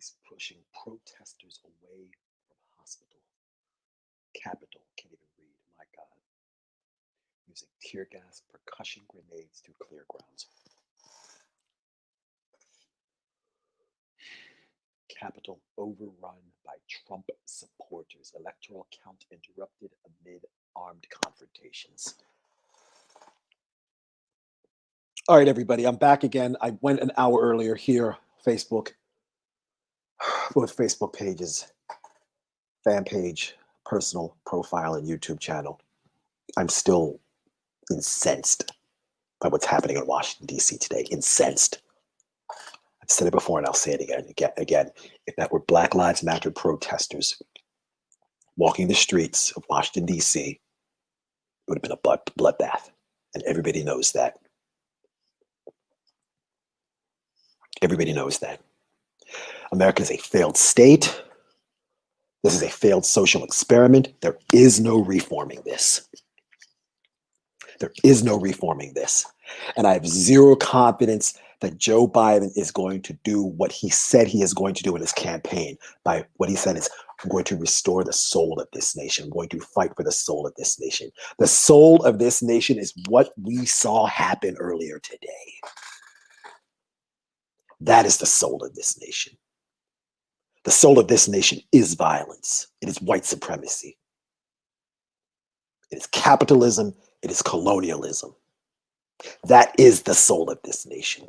police pushing protesters away from hospital. Capitol, can't even read, my God. Using tear gas, percussion grenades to clear grounds. Capitol overrun by Trump supporters. Electoral count interrupted amid armed confrontations. All right, everybody, I'm back again. I went an hour earlier here, Facebook, both Facebook pages, fan page, personal profile, and YouTube channel. I'm still incensed by what's happening in Washington, D.C. today. Incensed. I've said it before and I'll say it again. If that were Black Lives Matter protesters walking the streets of Washington, D.C., it would have been a bloodbath. And everybody knows that. Everybody knows that. America is a failed state. This is a failed social experiment. There is no reforming this. There is no reforming this. And I have zero confidence that Joe Biden is going to do what he said he is going to do in his campaign. By what he said is, I'm going to restore the soul of this nation. I'm going to fight for the soul of this nation. The soul of this nation is what we saw happen earlier today. That is the soul of this nation. The soul of this nation is violence. It is white supremacy. It is capitalism. It is colonialism. That is the soul of this nation.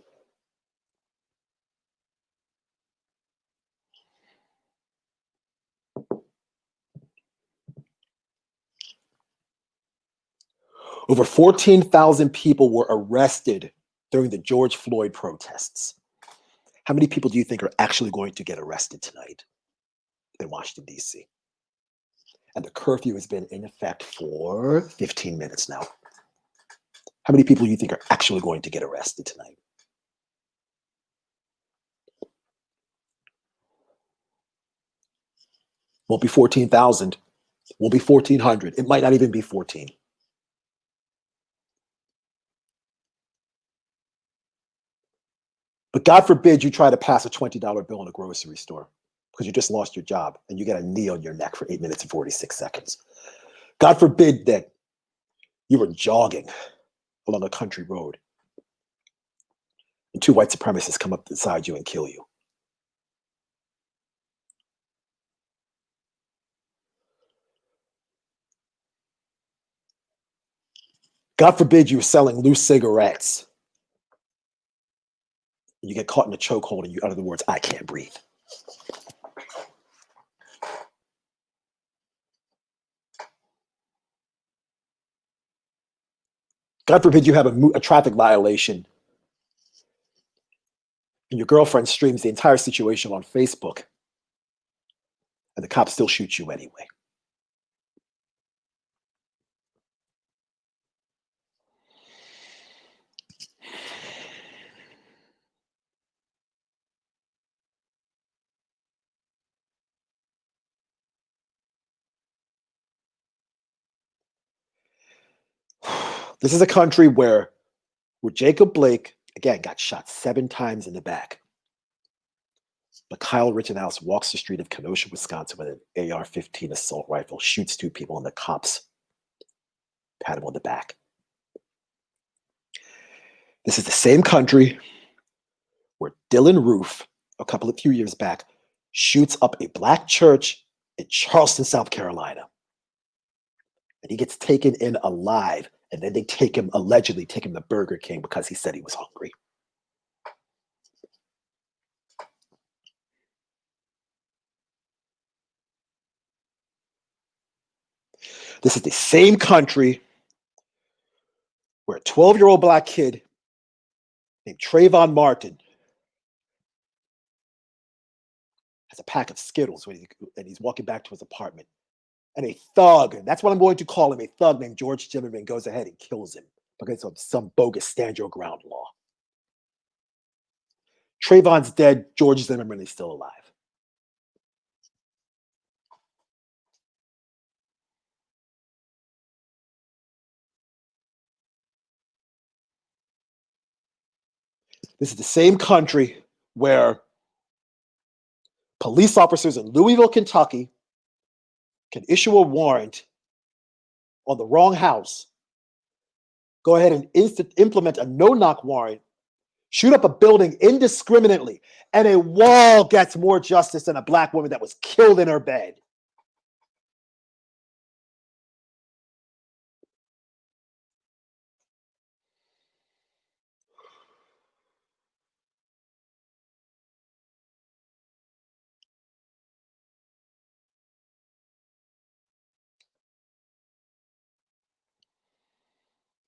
Over 14,000 people were arrested during the George Floyd protests. How many people do you think are actually going to get arrested tonight in Washington, D.C.? And the curfew has been in effect for 15 minutes now. How many people do you think are actually going to get arrested tonight? Won't be 14,000. Won't be 1,400. It might not even be 14. But God forbid you try to pass a $20 bill in a grocery store because you just lost your job and you get a knee on your neck for 8 minutes and 46 seconds. God forbid that you were jogging along a country road and two white supremacists come up beside you and kill you. God forbid you were selling loose cigarettes and you get caught in a chokehold and you utter the words, I can't breathe. God forbid you have a traffic violation and your girlfriend streams the entire situation on Facebook and the cops still shoot you anyway. This is a country where Jacob Blake, again, got shot 7 times in the back. But Kyle Rittenhouse walks the street of Kenosha, Wisconsin with an AR-15 assault rifle, shoots 2 people, and the cops pat him on the back. This is the same country where Dylan Roof, a few years back, shoots up a black church in Charleston, South Carolina. And he gets taken in alive. And then they allegedly take him to Burger King because he said he was hungry. This is the same country where a 12-year-old black kid named Trayvon Martin has a pack of Skittles and he's walking back to his apartment. And a thug, and that's what I'm going to call him, a thug named George Zimmerman goes ahead and kills him because of some bogus stand your ground law. Trayvon's dead. George Zimmerman is still alive. This is the same country where Police officers in Louisville, Kentucky can issue a warrant on the wrong house, go ahead and implement a no-knock warrant, shoot up a building indiscriminately, and a wall gets more justice than a black woman that was killed in her bed.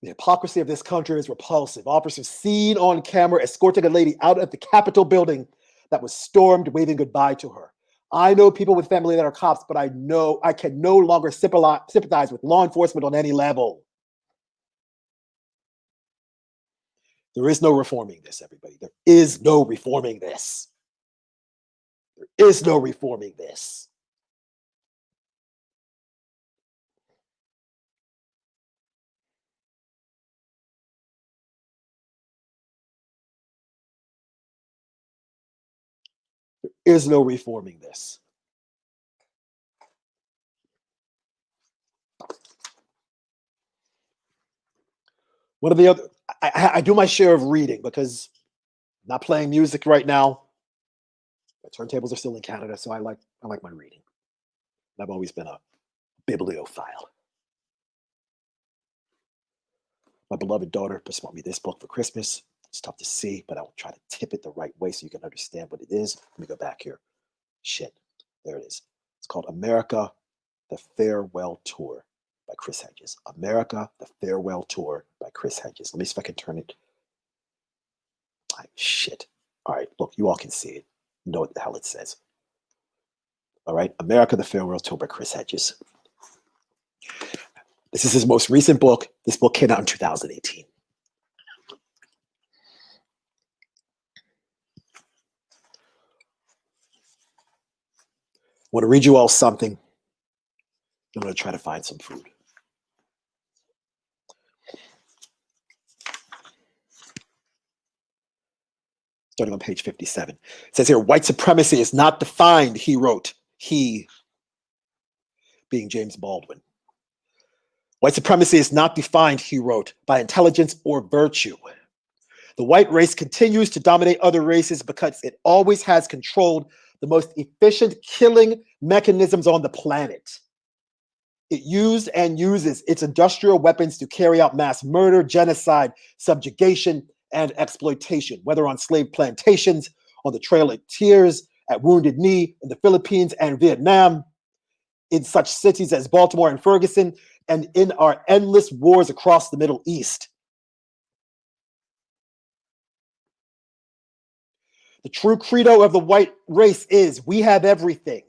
The hypocrisy of this country is repulsive. Officers seen on camera escorting a lady out of the Capitol building that was stormed, waving goodbye to her. I know people with family that are cops, but I know I can no longer sympathize with law enforcement on any level. There is no reforming this, everybody. There is no reforming this. There is no reforming this. There is no reforming this. One of the other, I do my share of reading because I'm not playing music right now. My turntables are still in Canada, so I like my reading. I've always been a bibliophile. My beloved daughter just bought me this book for Christmas. It's tough to see, but I'll try to tip it the right way so you can understand what it is. Let me go back here. Shit. There it is. It's called America, the Farewell Tour by Chris Hedges. America, the Farewell Tour by Chris Hedges. Let me see if I can turn it. Shit. All right, look, you all can see it. You know what the hell it says. All right, America, the Farewell Tour by Chris Hedges. This is his most recent book. This book came out in 2018. I want to read you all something. I'm going to try to find some food. Starting on page 57. It says here, white supremacy is not defined, he wrote. He, being James Baldwin. White supremacy is not defined, he wrote, by intelligence or virtue. The white race continues to dominate other races because it always has controlled the most efficient killing mechanisms on the planet. It used and uses its industrial weapons to carry out mass murder, genocide, subjugation, and exploitation, whether on slave plantations, on the Trail of Tears, at Wounded Knee, in the Philippines and Vietnam, in such cities as Baltimore and Ferguson, and in our endless wars across the Middle East. The true credo of the white race is, we have everything.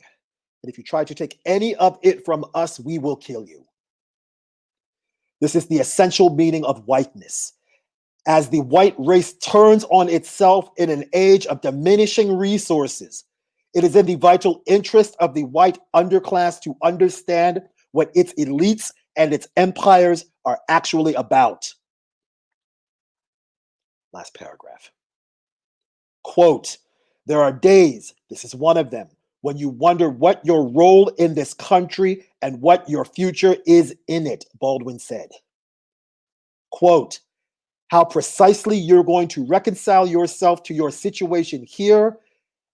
And if you try to take any of it from us, we will kill you. This is the essential meaning of whiteness. As the white race turns on itself in an age of diminishing resources, it is in the vital interest of the white underclass to understand what its elites and its empires are actually about. Last paragraph. Quote, there are days, this is one of them, when you wonder what your role in this country and what your future is in it, Baldwin said. Quote, how precisely you're going to reconcile yourself to your situation here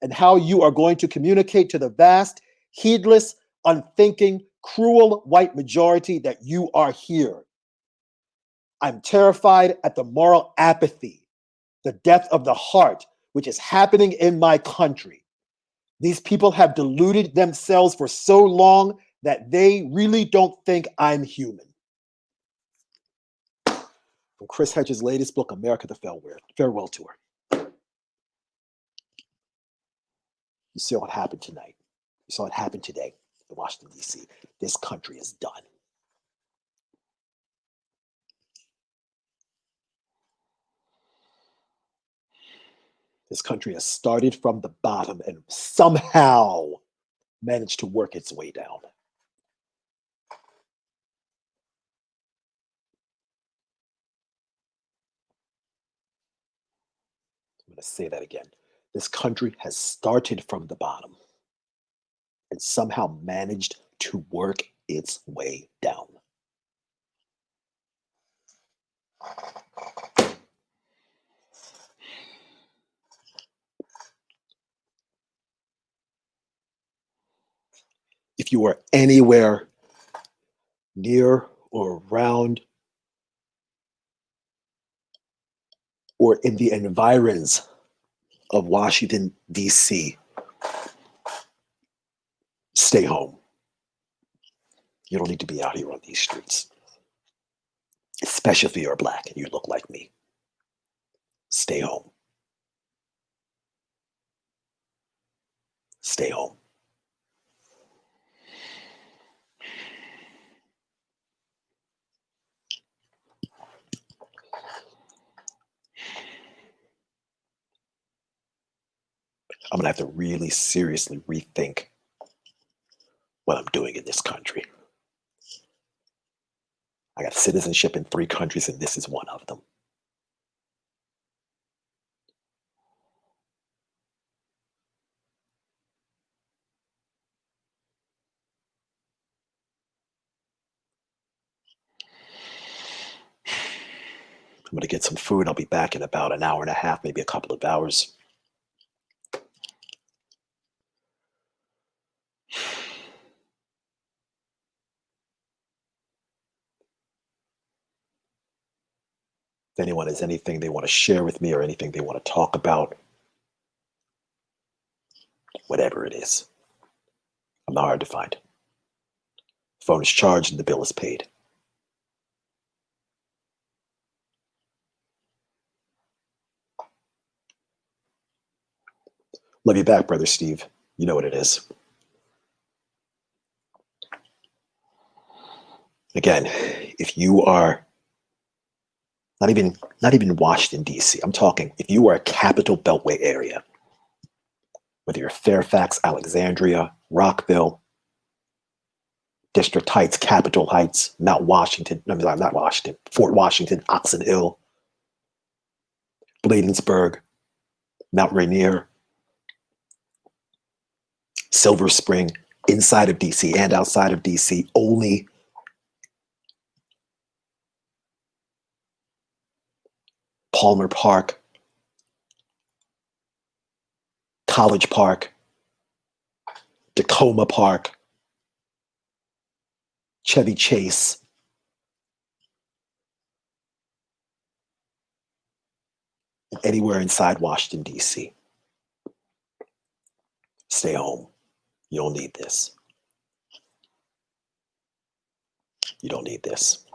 and how you are going to communicate to the vast, heedless, unthinking, cruel white majority that you are here. I'm terrified at the moral apathy, the death of the heart, which is happening in my country. These people have deluded themselves for so long that they really don't think I'm human. From Chris Hedges' latest book, America, the Farewell Tour. You saw what happened tonight. You saw what happened today in Washington, D.C. This country is done. This country has started from the bottom and somehow managed to work its way down. I'm going to say that again. This country has started from the bottom and somehow managed to work its way down. If you are anywhere near or around or in the environs of Washington, D.C., stay home. You don't need to be out here on these streets, especially if you're black and you look like me. Stay home. Stay home. I'm going to have to really seriously rethink what I'm doing in this country. I got citizenship in 3 countries, and this is one of them. I'm going to get some food. I'll be back in about an hour and a half, maybe a couple of hours. If anyone has anything they want to share with me or anything they want to talk about, whatever it is, I'm not hard to find. Phone is charged and the bill is paid. Love you back, Brother Steve. You know what it is. Again, if you are not even Washington, D.C., I'm talking if you are a capital beltway area, whether you're Fairfax, Alexandria, Rockville, District Heights, Capitol Heights, Mount Washington, no, not Washington, Fort Washington, Oxon Hill, Bladensburg, Mount Rainier, Silver Spring, inside of DC and outside of DC, only Palmer Park, College Park, Tacoma Park, Chevy Chase, and anywhere inside Washington, D.C. Stay home. You don't need this. You don't need this.